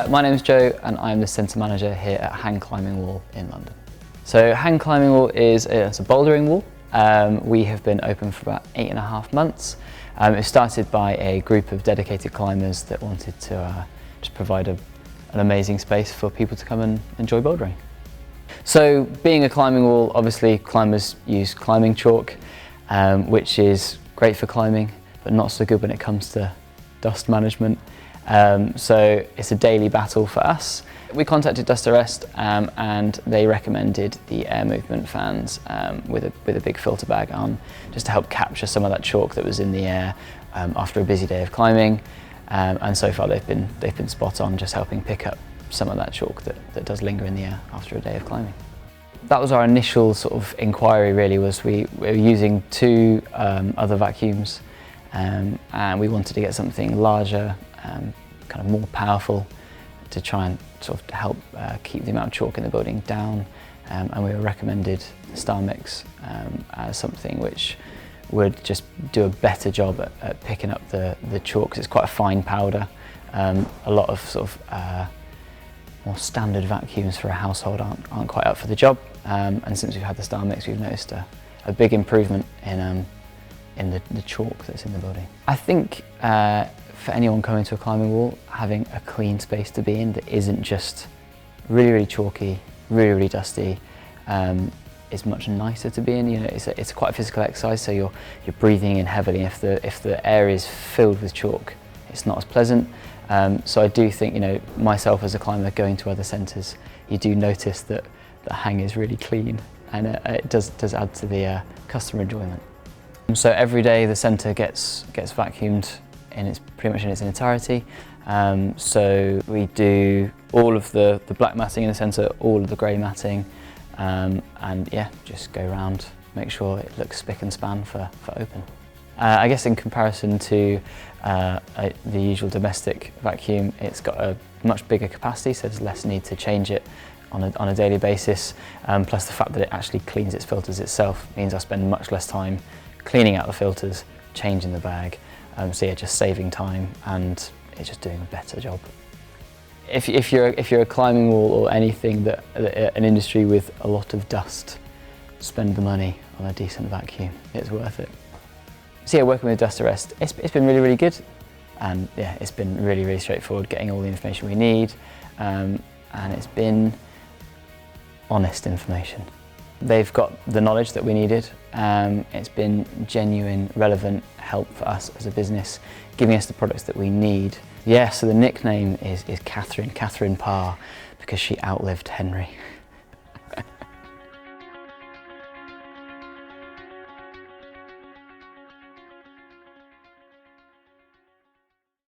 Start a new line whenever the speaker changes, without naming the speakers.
My name is Joe and I'm the centre manager here at Hang Climbing Wall in London. So Hang Climbing Wall is it's a bouldering wall. We have been open for about 8.5 months. It started by a group of dedicated climbers that wanted to just provide an amazing space for people to come and enjoy bouldering. So being a climbing wall, obviously climbers use climbing chalk, which is great for climbing, but not so good when it comes to dust management. So it's a daily battle for us. We contacted Dustarrest and they recommended the Air Movement Fans with a big filter bag on, just to help capture some of that chalk that was in the air after a busy day of climbing. And so far they've been spot on, just helping pick up some of that chalk that does linger in the air after a day of climbing. That was our initial sort of inquiry really, was we were using two other vacuums and we wanted to get something larger, kind of more powerful, to try and sort of help keep the amount of chalk in the building down, and we were recommended Starmix as something which would just do a better job at picking up the chalk, because it's quite a fine powder. A lot of sort of more standard vacuums for a household aren't quite up for the job, and since we've had the Starmix we've noticed a big improvement in the chalk that's in the building. I think for anyone coming to a climbing wall, having a clean space to be in that isn't just really chalky, really dusty, is much nicer to be in. You know, it's quite a physical exercise, so you're breathing in heavily. If the air is filled with chalk, it's not as pleasant. So I do think, you know, myself as a climber going to other centres, you do notice that the Hang is really clean, and it does add to the customer enjoyment. So every day the centre gets vacuumed pretty much in its entirety. So we do all of the black matting in the centre, all of the grey matting, and yeah, just go around, make sure it looks spick and span for open. I guess in comparison to the usual domestic vacuum, it's got a much bigger capacity, so there's less need to change it on a daily basis. Plus the fact that it actually cleans its filters itself means I spend much less time cleaning out the filters, changing the bag. So yeah, just saving time, and it's just doing a better job. If you're a climbing wall or anything that an industry with a lot of dust, spend the money on a decent vacuum. It's worth it. So yeah, working with Dustarrest, it's been really good, and yeah, it's been really straightforward, getting all the information we need, and it's been honest information. They've got the knowledge that we needed. It's been genuine, relevant help for us as a business, giving us the products that we need. Yeah, so the nickname is Catherine Parr, because she outlived Henry.